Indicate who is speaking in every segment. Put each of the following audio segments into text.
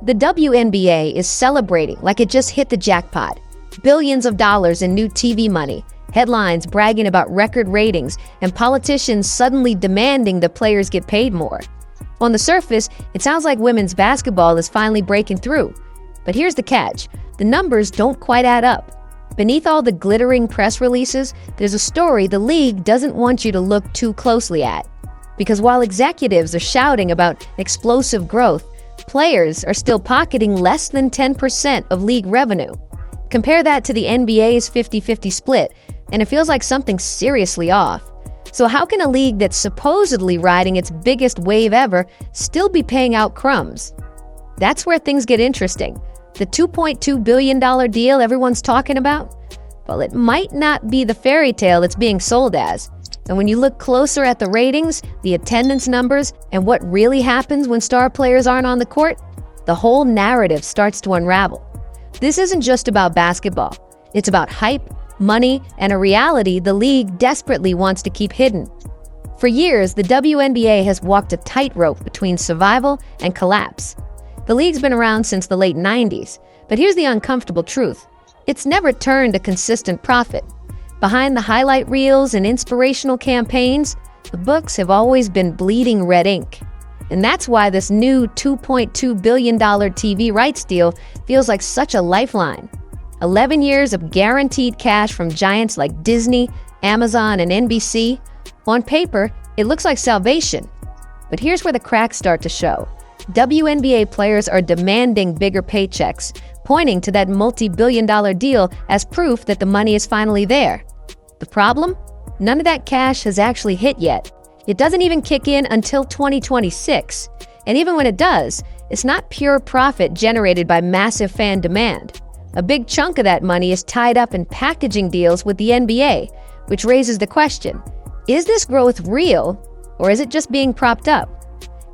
Speaker 1: The WNBA is celebrating like it just hit the jackpot. Billions of dollars in new TV money, headlines bragging about record ratings, and politicians suddenly demanding the players get paid more. On the surface, it sounds like women's basketball is finally breaking through. But here's the catch. The numbers don't quite add up. Beneath all the glittering press releases, there's a story the league doesn't want you to look too closely at. Because while executives are shouting about explosive growth, players are still pocketing less than 10% of league revenue. Compare that to the NBA's 50-50 split, and it feels like something's seriously off. So how can a league that's supposedly riding its biggest wave ever still be paying out crumbs? That's where things get interesting. The $2.2 billion deal everyone's talking about? Well, it might not be the fairy tale it's being sold as. And when you look closer at the ratings, the attendance numbers, and what really happens when star players aren't on the court, the whole narrative starts to unravel. This isn't just about basketball. It's about hype, money, and a reality the league desperately wants to keep hidden. For years, the WNBA has walked a tightrope between survival and collapse. The league's been around since the late 90s, but here's the uncomfortable truth. It's never turned a consistent profit. Behind the highlight reels and inspirational campaigns, the books have always been bleeding red ink. And that's why this new $2.2 billion TV rights deal feels like such a lifeline. 11 years of guaranteed cash from giants like Disney, Amazon, and NBC. On paper, it looks like salvation. But here's where the cracks start to show. WNBA players are demanding bigger paychecks, pointing to that multi-billion-dollar deal as proof that the money is finally there. The problem? None of that cash has actually hit yet. It doesn't even kick in until 2026. And even when it does, it's not pure profit generated by massive fan demand. A big chunk of that money is tied up in packaging deals with the NBA, which raises the question, is this growth real, or is it just being propped up?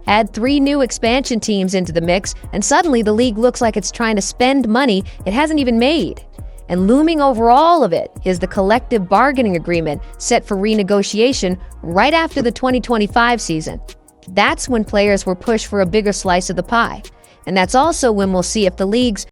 Speaker 1: Add 3 new expansion teams into the mix, and suddenly the league looks like it's trying to spend money it hasn't even made. And looming over all of it is the collective bargaining agreement set for renegotiation right after the 2025 season. That's when players were pushed for a bigger slice of the pie. And that's also when we'll see if the league's